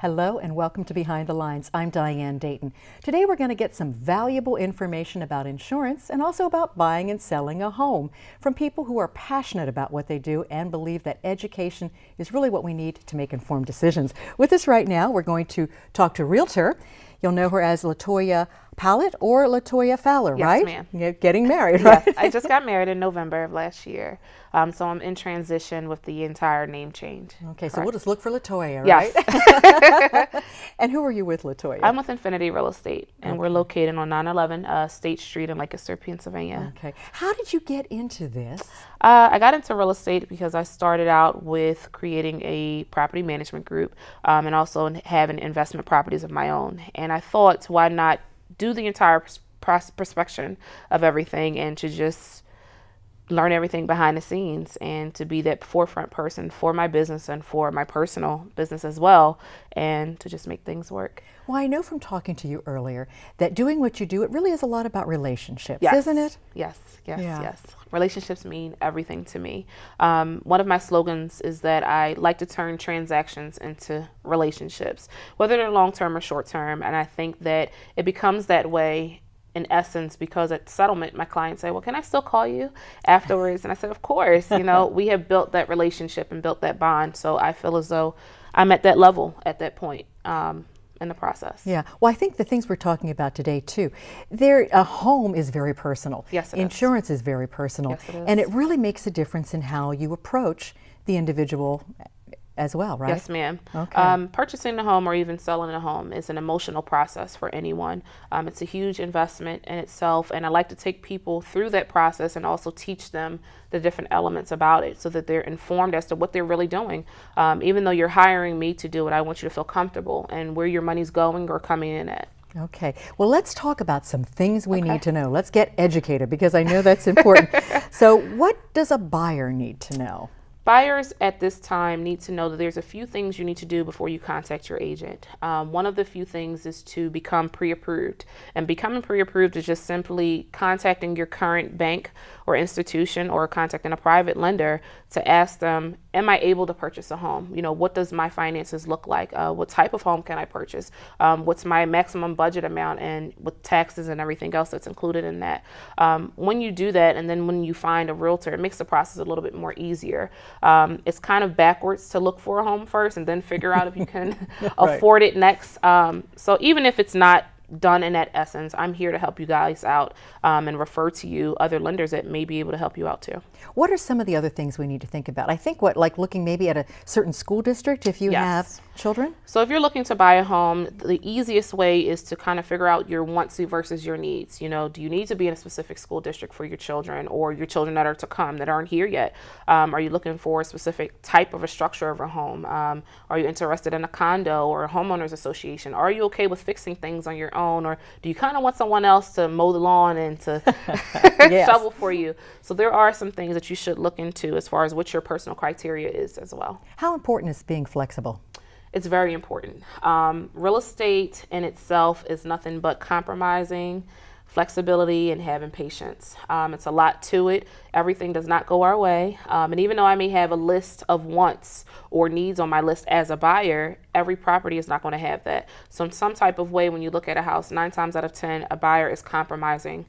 Hello and welcome to Behind the Lines. I'm Diane Dayton. Today we're going to get some valuable information about insurance and also about buying and selling a home from people who are passionate about what they do and believe that education is really what we need to make informed decisions. With us right now, we're going to talk to a realtor. You'll know her as Latoya Pallett or Latoya Fowler, right? Yes, ma'am. You're getting married, right? Yes, I just got married in November of last year. So I'm in transition with the entire name change. Okay, so we'll just look for Latoya, Yes. right? And who are you with, Latoya? I'm with Infinity Real Estate, and we're located on 911 State Street in Lancaster, Pennsylvania. Okay. How did you get into this? I got into real estate because I started out with creating a property management group and also having investment properties of my own. And I thought, why not do the entire prospection of everything and to just learn everything behind the scenes and to be that forefront person for my business and for my personal business as well, and to just make things work. Well, I know from talking to you earlier that doing what you do, it really is a lot about relationships, Yes. isn't it? Yes, yes, Yeah. yes. Relationships mean everything to me. One of my slogans is that I like to turn transactions into relationships, whether they're long-term or short-term, and I think that it becomes that way in essence because at settlement, my clients say, well, can I still call you afterwards? And I said, of course. We have built that relationship and built that bond, so I feel as though I'm at that level at that point. In the process. Yeah. Well, I think the things we're talking about today too, a home is very personal. Yes, it is. Insurance is very personal. Yes, it is. And it really makes a difference in how you approach the individual as well, right? Yes, ma'am. Okay. Purchasing a home or even selling a home is an emotional process for anyone. It's a huge investment in itself, and I like to take people through that process and also teach them the different elements about it so that they're informed as to what they're really doing. Even though you're hiring me to do it, I want you to feel comfortable and where your money's going or coming in at. Okay. Well, let's talk about some things we need to know. Let's get educated because I know that's important. So what does a buyer need to know? Buyers at this time need to know that there's a few things you need to do before you contact your agent. One of the few things is to become pre-approved. And becoming pre-approved is just simply contacting your current bank or institution or contacting a private lender to ask them, am I able to purchase a home? What does my finances look like? What type of home can I purchase? What's my maximum budget amount and with taxes and everything else that's included in that? When you do that, and then when you find a realtor, it makes the process a little bit more easier. It's kind of backwards to look for a home first and then figure out if you can afford it next. So even if it's not done in that essence, I'm here to help you guys out and refer to you other lenders that may be able to help you out too. What are some of the other things we need to think about? I think like looking maybe at a certain school district if you have children? So if you're looking to buy a home, the easiest way is to kind of figure out your wants versus your needs. Do you need to be in a specific school district for your children or your children that are to come that aren't here yet? Are you looking for a specific type of a structure of a home? Are you interested in a condo or a homeowners association? Are you okay with fixing things on your own, or do you kind of want someone else to mow the lawn and to shovel for you? So there are some things that you should look into as far as what your personal criteria is as well. How important is being flexible? It's very important. Real estate in itself is nothing but compromising, flexibility, and having patience. It's a lot to it. Everything does not go our way. And even though I may have a list of wants or needs on my list as a buyer, every property is not going to have that. So in some type of way, when you look at a house, 9 times out of 10, a buyer is compromising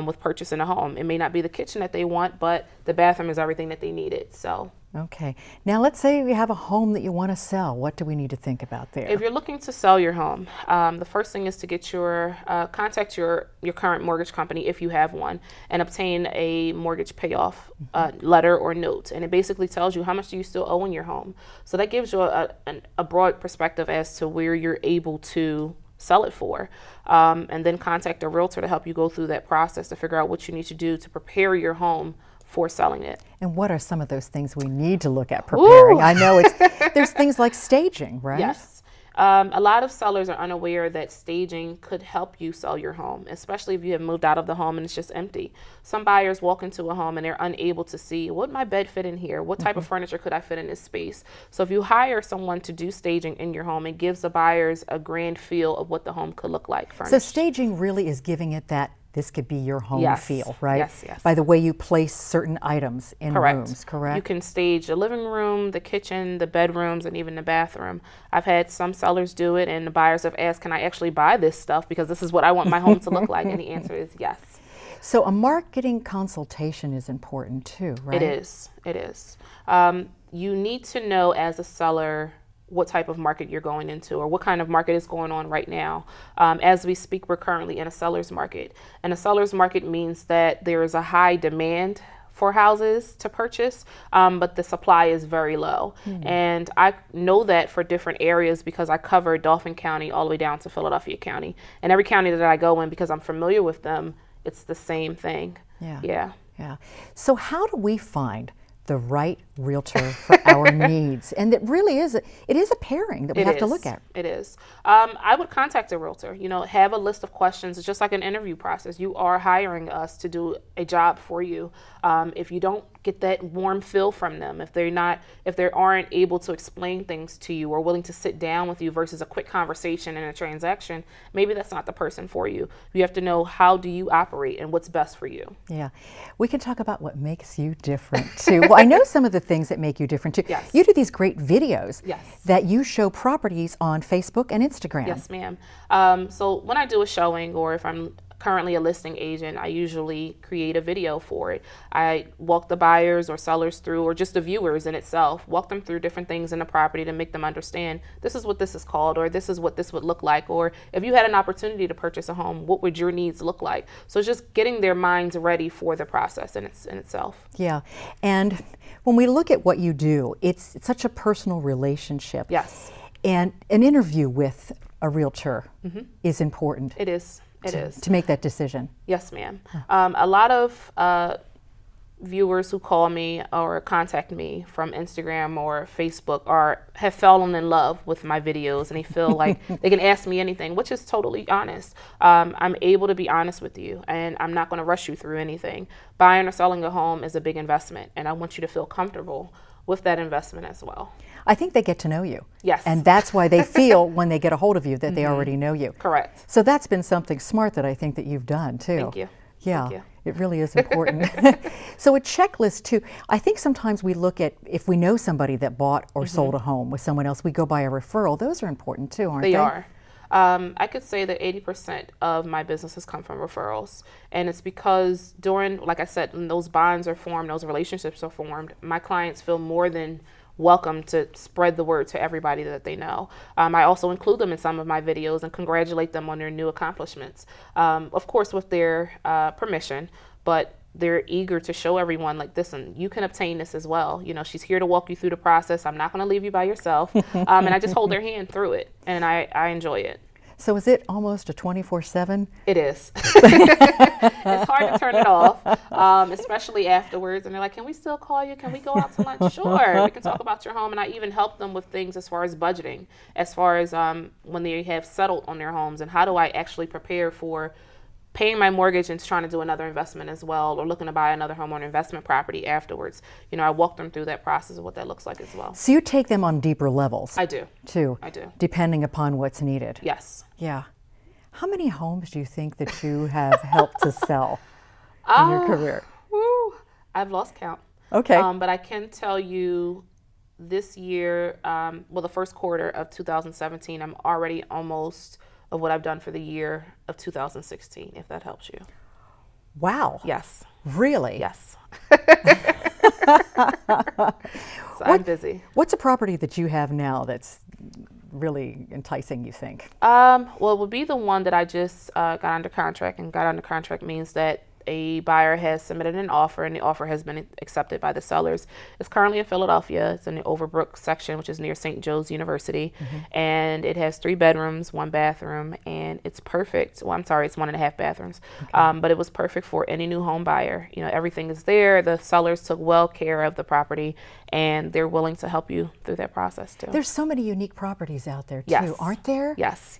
with purchasing a home. It may not be the kitchen that they want, but the bathroom is everything that they needed. So. Okay. Now let's say you have a home that you want to sell. What do we need to think about there? If you're looking to sell your home, the first thing is to get contact your current mortgage company if you have one and obtain a mortgage payoff letter or note. And it basically tells you how much do you still owe in your home. So that gives you a broad perspective as to where you're able to sell it for. And then contact a realtor to help you go through that process to figure out what you need to do to prepare your home for selling it. And what are some of those things we need to look at preparing? Ooh. I know there's things like staging, right? Yes. A lot of sellers are unaware that staging could help you sell your home, especially if you have moved out of the home and it's just empty. Some buyers walk into a home and they're unable to see, would my bed fit in here? What type of furniture could I fit in this space? So if you hire someone to do staging in your home, it gives the buyers a grand feel of what the home could look like furnished. So staging really is giving it that this could be your home Yes. feel, right? Yes, yes. By the way you place certain items in Correct. rooms, correct? You can stage the living room, the kitchen, the bedrooms, and even the bathroom. I've had some sellers do it, and the buyers have asked, can I actually buy this stuff because this is what I want my home to look like? And the answer is yes. So a marketing consultation is important too, right? It is. It is. You need to know as a seller what type of market you're going into or what kind of market is going on right now. As we speak, we're currently in a seller's market. And a seller's market means that there is a high demand for houses to purchase, but the supply is very low. And I know that for different areas because I cover Dauphin County all the way down to Philadelphia County. And every county that I go in, because I'm familiar with them, it's the same thing. Yeah. Yeah. Yeah. So how do we find the right realtor for our needs? And it really is, it is a pairing that we have to look at. It is. I would contact a realtor, have a list of questions. It's just like an interview process. You are hiring us to do a job for you. If you don't get that warm feel from them, if they aren't able to explain things to you or willing to sit down with you versus a quick conversation and a transaction, maybe that's not the person for you. You have to know, how do you operate and what's best for you. Yeah. We can talk about what makes you different too. Well, I know some of the things that make you different too. Yes. You do these great videos Yes. that you show properties on Facebook and Instagram. Yes, ma'am. So when I do a showing, or if I'm currently a listing agent, I usually create a video for it. I walk the buyers or sellers through, or just the viewers in itself, walk them through different things in the property to make them understand this is what this is called, or this is what this would look like, or if you had an opportunity to purchase a home, what would your needs look like? So it's just getting their minds ready for the process in itself. Yeah. And when we look at what you do, it's such a personal relationship. Yes. And an interview with a realtor is important. It is. It is. To make that decision. Yes, ma'am. A lot of viewers who call me or contact me from Instagram or Facebook have fallen in love with my videos, and they feel like they can ask me anything, which is totally honest. I'm able to be honest with you, and I'm not going to rush you through anything. Buying or selling a home is a big investment, and I want you to feel comfortable with that investment as well. I think they get to know you. Yes. And that's why they feel when they get a hold of you that they already know you. Correct. So that's been something smart that I think that you've done too. Thank you. Yeah, Thank you. it really is important. So a checklist too. I think sometimes we look at, if we know somebody that bought or sold a home with someone else, we go by a referral. Those are important too, aren't they? They are. I could say that 80% of my business has come from referrals. And it's because like I said, when those bonds are formed, those relationships are formed, my clients feel more than welcome to spread the word to everybody that they know. I also include them in some of my videos and congratulate them on their new accomplishments. Of course, with their permission, but they're eager to show everyone, like, listen, you can obtain this as well. She's here to walk you through the process. I'm not going to leave you by yourself. And I just hold their hand through it, and I enjoy it. So is it almost a 24/7? It is. It's hard to turn it off, especially afterwards. And they're like, can we still call you? Can we go out to lunch? Sure. We can talk about your home. And I even help them with things as far as budgeting, as far as when they have settled on their homes, and how do I actually prepare for paying my mortgage and trying to do another investment as well, or looking to buy another home or an investment property afterwards. I walk them through that process of what that looks like as well. So you take them on deeper levels. I do. Too. I do. Depending upon what's needed. Yes. Yeah. How many homes do you think that you have helped to sell in your career? Whew, I've lost count. Okay. But I can tell you this year, the first quarter of 2017, I'm already almost of what I've done for the year of 2016, if that helps you. Wow. Yes. Really? Yes. So I'm busy. What's a property that you have now that's really enticing, you think? It would be the one that I just got under contract, and got under contract means that a buyer has submitted an offer, and the offer has been accepted by the sellers. It's currently in Philadelphia. It's in the Overbrook section, which is near St. Joe's University. And it has 3 bedrooms, 1 bathroom, and it's perfect. Well, I'm sorry, it's 1.5 bathrooms. But it was perfect for any new home buyer. Everything is there. The sellers took well care of the property, and they're willing to help you through that process too. There's so many unique properties out there too, Yes. aren't there? Yes.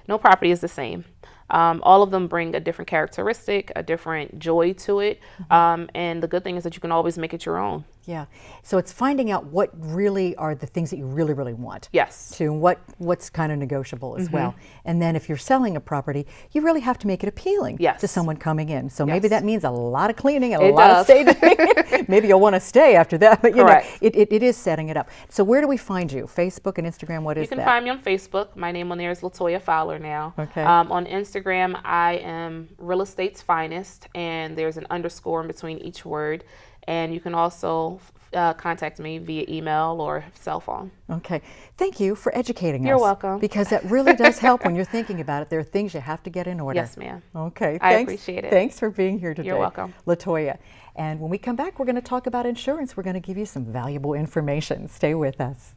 No property is the same. All of them bring a different characteristic, a different joy to it. And the good thing is that you can always make it your own. Yeah. So it's finding out what really are the things that you really, really want. Yes. To what's kind of negotiable as well. And then if you're selling a property, you really have to make it appealing Yes. to someone coming in. So maybe Yes. that means a lot of cleaning and a It lot of does. staging. Maybe you'll want to stay after that, but you know, Correct. it is setting it up. So where do we find you? Facebook and Instagram, what is You can that? find me on Facebook. My name on there is Latoya Fowler now. Okay. On Instagram, I am Real Estate's Finest, and there's an underscore in between each word. And you can also contact me via email or cell phone. Okay. Thank you for educating us. You're welcome. Because that really does help when you're thinking about it. There are things you have to get in order. Yes, ma'am. Okay. I Thanks. appreciate it. Thanks for being here today. You're welcome. Latoya. And when we come back, we're going to talk about insurance. We're going to give you some valuable information. Stay with us.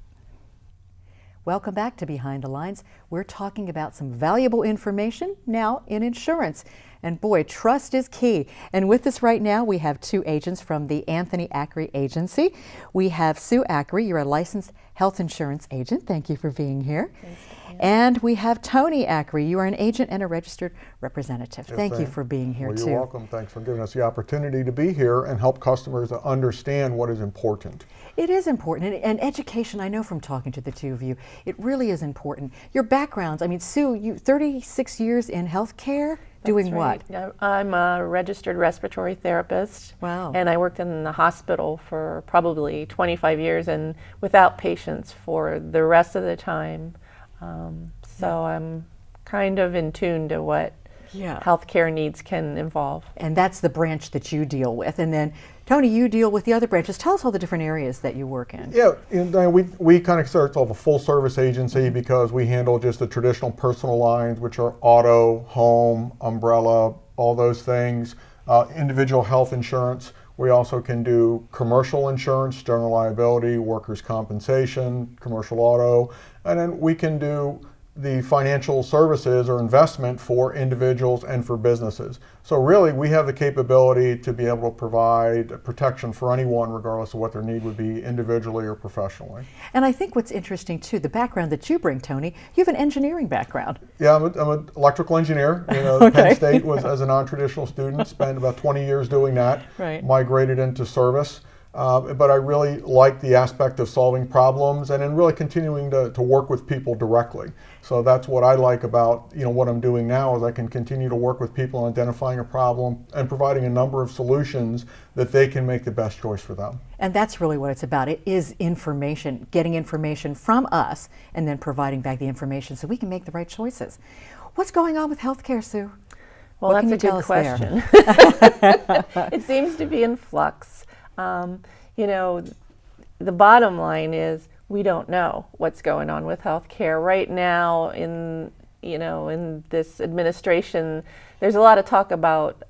Welcome back to Behind the Lines. We're talking about some valuable information now in insurance. And boy, trust is key. And with us right now, we have two agents from the Anthony Acri Agency. We have Sue Acri. You're a licensed health insurance agent. Thank you for being here. And we have Tony Acri. You are an agent and a registered representative. Thank you for being here too. You're welcome. Thanks for giving us the opportunity to be here and help customers to understand what is important. It is important, and education, I know from talking to the two of you, it really is important. Your backgrounds, I mean, Sue, you 36 years in healthcare, doing That's what? right. I'm a registered respiratory therapist. Wow. And I worked in the hospital for probably 25 years and without patients for the rest of the time. So I'm kind of in tune to what healthcare needs can involve. And that's the branch that you deal with. And then, Tony, you deal with the other branches. Tell us all the different areas that you work in. Yeah, we kind of consider ourselves a full service agency because we handle just the traditional personal lines, which are auto, home, umbrella, all those things, individual health insurance. We also can do commercial insurance, general liability, workers' compensation, commercial auto, and then we can do the financial services or investment for individuals and for businesses. So really, we have the capability to be able to provide protection for anyone, regardless of what their need would be individually or professionally. And I think what's interesting too, the background that you bring, Tony, you have an engineering background. Yeah, I'm an electrical engineer. Okay. Penn State was as a non-traditional student, spent about 20 years doing that, Right. migrated into service. But I really like the aspect of solving problems and then really continuing to work with people directly. So that's what I like about what I'm doing now is I can continue to work with people in identifying a problem and providing a number of solutions that they can make the best choice for them. And that's really what it's about. It is information, getting information from us and then providing back the information so we can make the right choices. What's going on with healthcare, Sue? Well, What can that's you a tell good us there? question. It seems to be in flux. The bottom line is we don't know what's going on with healthcare right now. In this administration, there's a lot of talk about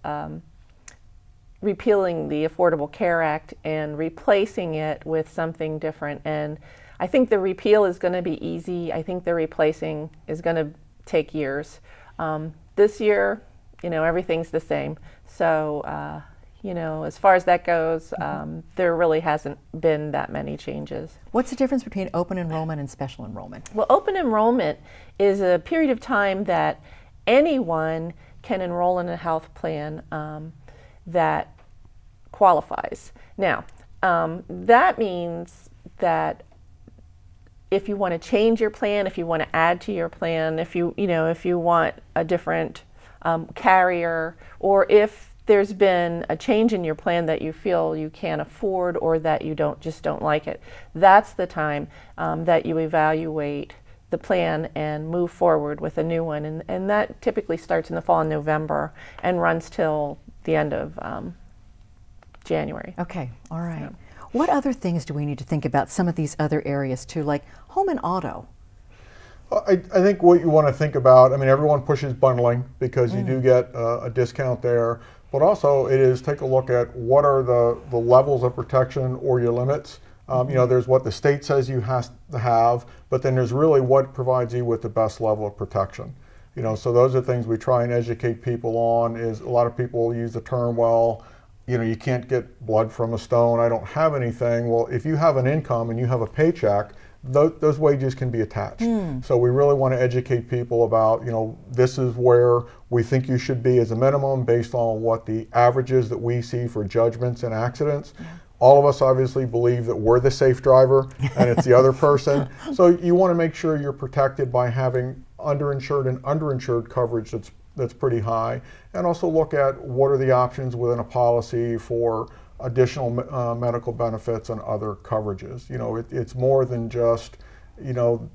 repealing the Affordable Care Act and replacing it with something different. And I think the repeal is going to be easy. I think the replacing is going to take years. This year, everything's the same. So, as far as that goes, there really hasn't been that many changes. What's the difference between open enrollment and special enrollment? Well, open enrollment is a period of time that anyone can enroll in a health plan that qualifies. Now, that means that if you want to change your plan, if you want to add to your plan, if you want a different carrier, or if there's been a change in your plan that you feel you can't afford or that you don't like it, that's the time that you evaluate the plan and move forward with a new one. And that typically starts in the fall in November and runs till the end of January. Okay, all right. What other things do we need to think about, some of these other areas too, like home and auto? I think what you want to think about, everyone pushes bundling because you do get a discount there, but also it is take a look at what are the levels of protection or your limits. There's what the state says you have to have, but then there's really what provides you with the best level of protection. So those are things we try and educate people on. Is a lot of people use the term, you can't get blood from a stone, I don't have anything. Well, if you have an income and you have a paycheck, those wages can be attached. So we really want to educate people about, this is where we think you should be as a minimum based on what the averages that we see for judgments and accidents. all of us obviously believe that we're the safe driver and it's the other person. So you want to make sure you're protected by having underinsured and underinsured coverage that's pretty high, and also look at what are the options within a policy for additional medical benefits and other coverages. You know, it's more than just, you know,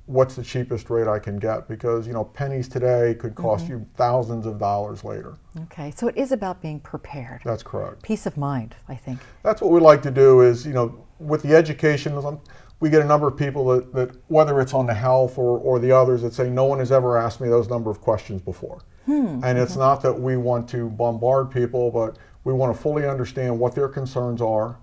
what's the cheapest rate I can get, because, you know, pennies today could cost you thousands of dollars later. Okay, so it is about being prepared. That's correct. Peace of mind, I think. That's what we like to do is, you know, with the education, we get a number of people that whether it's on the health or the others, that say, no one has ever asked me those number of questions before. And it's not that we want to bombard people, but we want to fully understand what their concerns are,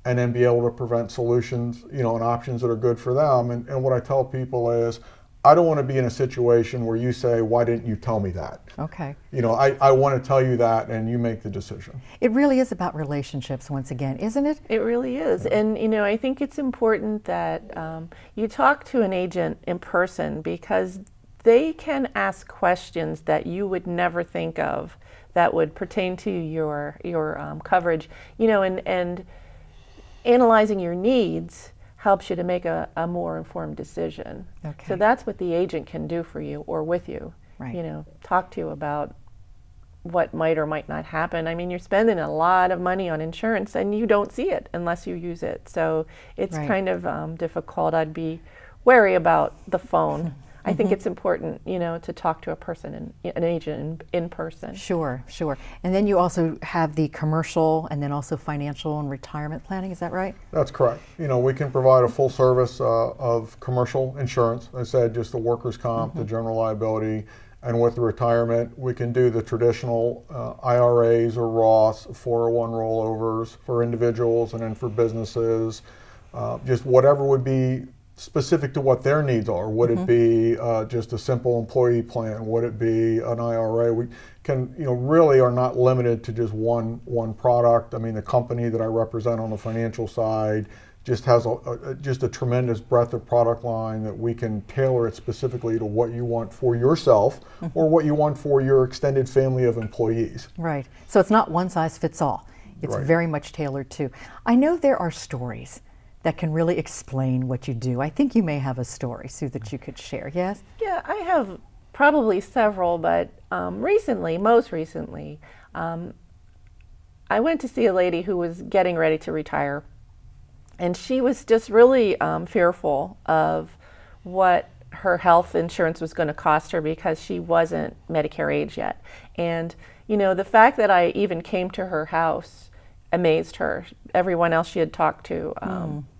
and then be able to present solutions, you know, and options that are good for them. And what I tell people is, I don't want to be in a situation where you say, why didn't you tell me that? Okay. You know, I want to tell you that, and you make the decision. It really is about relationships once again, isn't it? It really is. And, you know, I think it's important that you talk to an agent in person, because they can ask questions that you would never think of that would pertain to your coverage, you know, and analyzing your needs helps you to make a more informed decision. Okay. So that's what the agent can do for you or with you. Right. You know, talk to you about what might or might not happen. I mean, you're spending a lot of money on insurance and you don't see it unless you use it. So it's Right. kind of difficult. I'd be wary about the phone. I think it's important, you know, to talk to a person, an agent in person. Sure, sure. And then you also have the commercial and then also financial and retirement planning, is that right? That's correct. You know, we can provide a full service of commercial insurance. I said just the workers' comp, the general liability, and with the retirement, we can do the traditional IRAs or Roths, 401 rollovers for individuals and then for businesses, just whatever would be specific to what their needs are. Would it be just a simple employee plan? Would it be an IRA? We can, you know, really are not limited to just one product. I mean, the company that I represent on the financial side just has just a tremendous breadth of product line that we can tailor it specifically to what you want for yourself or what you want for your extended family of employees. Right. So it's not one size fits all. It's Right. very much tailored to. I know there are stories that can really explain what you do. I think you may have a story, Sue, that you could share. Yes? Yeah, I have probably several, but most recently, I went to see a lady who was getting ready to retire, and she was just really fearful of what her health insurance was going to cost her because she wasn't Medicare age yet. And, you know, the fact that I even came to her house amazed her. Everyone else she had talked to,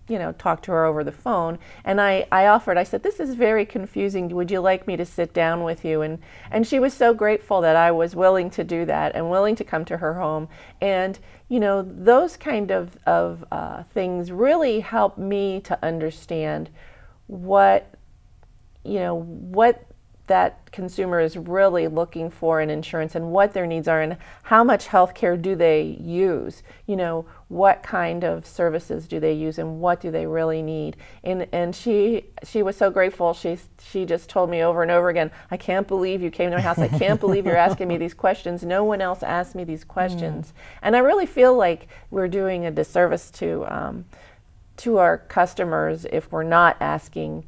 you know, talked to her over the phone. And I offered, I said, this is very confusing. Would you like me to sit down with you? And she was so grateful that I was willing to do that and willing to come to her home. And, you know, those kind of things really help me to understand what that consumer is really looking for in insurance and what their needs are and how much health care do they use, you know, what kind of services do they use and what do they really need. And she was so grateful. She just told me over and over again, I can't believe you came to my house. I can't believe you're asking me these questions. No one else asked me these questions. And I really feel like we're doing a disservice to our customers if we're not asking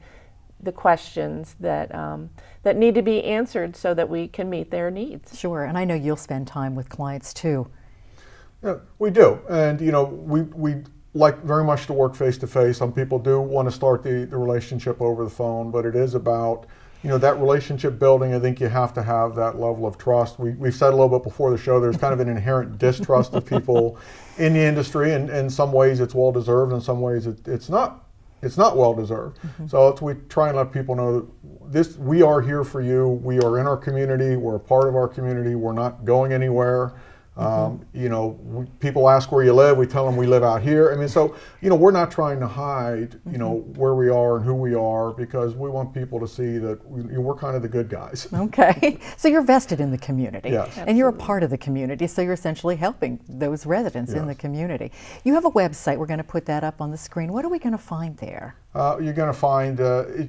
the questions that that need to be answered so that we can meet their needs. Sure. And I know you'll spend time with clients too. Yeah, we do. And, you know, we like very much to work face to face. Some people do want to start the relationship over the phone, but it is about, you know, that relationship building. I think you have to have that level of trust. We've said a little bit before the show, there's kind of an inherent distrust of people in the industry, and in some ways it's well deserved, in some ways it's not well deserved. So we try and let people know that we are here for you. We are in our community. We're a part of our community. We're not going anywhere. You know, people ask where you live. We tell them we live out here. I mean, so, you know, we're not trying to hide, you know, where we are and who we are, because we want people to see that we're kind of the good guys. Okay. So you're vested in the community. Yes. And you're a part of the community, so you're essentially helping those residents in the Yes. community. You have a website. We're going to put that up on the screen. What are we going to find there? You're going to find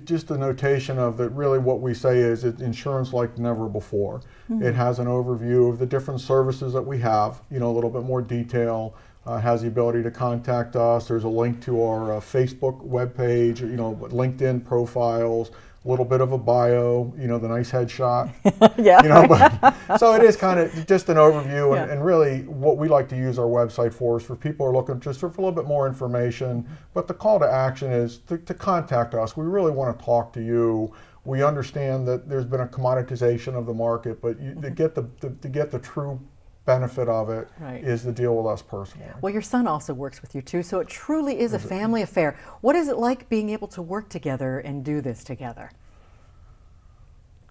just a notation of that. Really what we say is it's insurance like never before. It has an overview of the different services that we have, you know, a little bit more detail, has the ability to contact us. There's a link to our Facebook webpage, LinkedIn profiles, a little bit of a bio, the nice headshot. Yeah. But, so it is kind of just an overview, Yeah. and really what we like to use our website for is for people who are looking just for a little bit more information. But the call to action is to contact us. We really want to talk to you. We understand that there's been a commoditization of the market, but to get the true benefit of it Right. is to deal with us personally. Well, your son also works with you too, so it truly is a family affair. What is it like being able to work together and do this together?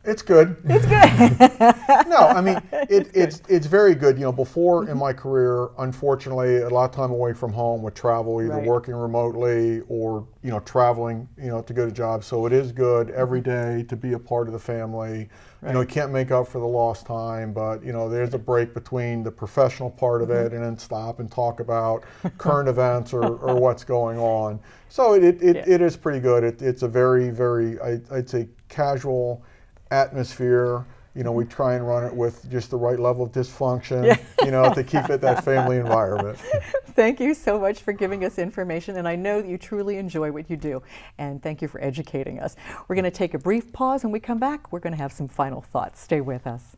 It's good. It's good. No, I mean it's very good. Before in my career, unfortunately, a lot of time away from home with travel, either Right. working remotely or traveling, to go to jobs. So it is good every day to be a part of the family. You can't make up for the lost time, but there's a break between the professional part of it and then stop and talk about current events or what's going on. So it is pretty good. It's a very, very I'd say casual atmosphere. We try and run it with just the right level of dysfunction, to keep it that family environment. Thank you so much for giving us information, and I know that you truly enjoy what you do, and thank you for educating us. We're going to take a brief pause, and when we come back, we're going to have some final thoughts. Stay with us.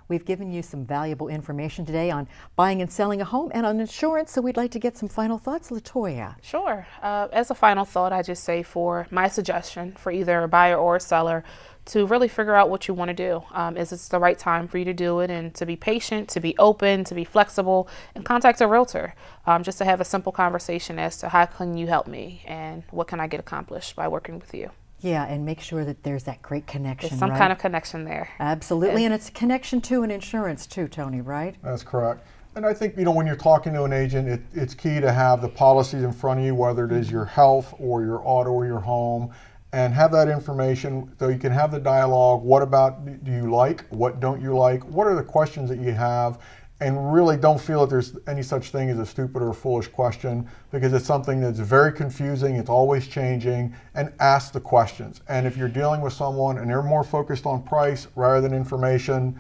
We've given you some valuable information today on buying and selling a home and on insurance, so we'd like to get some final thoughts. Latoya. Sure. As a final thought, I just say for my suggestion for either a buyer or a seller to really figure out what you want to do. Is this the right time for you to do it, and to be patient, to be open, to be flexible, and contact a realtor just to have a simple conversation as to how can you help me and what can I get accomplished by working with you. Yeah, and make sure that there's that great connection, There's some right? kind of connection there. Absolutely, and it's a connection to an insurance too, Tony, right? That's correct. And I think, when you're talking to an agent, it's key to have the policies in front of you, whether it is your health or your auto or your home, and have that information so you can have the dialogue. What about do you like? What don't you like? What are the questions that you have? And really don't feel that there's any such thing as a stupid or foolish question, because it's something that's very confusing, it's always changing, and ask the questions. And if you're dealing with someone and they're more focused on price rather than information,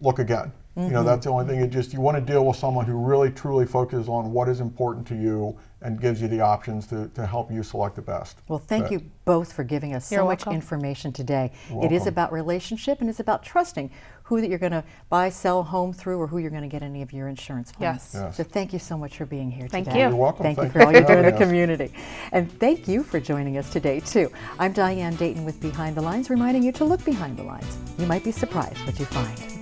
look again. That's the only thing. You want to deal with someone who really truly focuses on what is important to you and gives you the options to help you select the best. Well, thank you both for giving us so You're much welcome. information today. You're It is welcome. about relationship, and it's about trusting who that you're going to buy, sell a home through, or who you're going to get any of your insurance from. Yes. Yes. So thank you so much for being here Thank today. you. You're welcome. Thank you Thank for all you're doing in the having us. community. And thank you for joining us today, too. I'm Diane Dayton with Behind the Lines, reminding you to look behind the lines. You might be surprised what you find.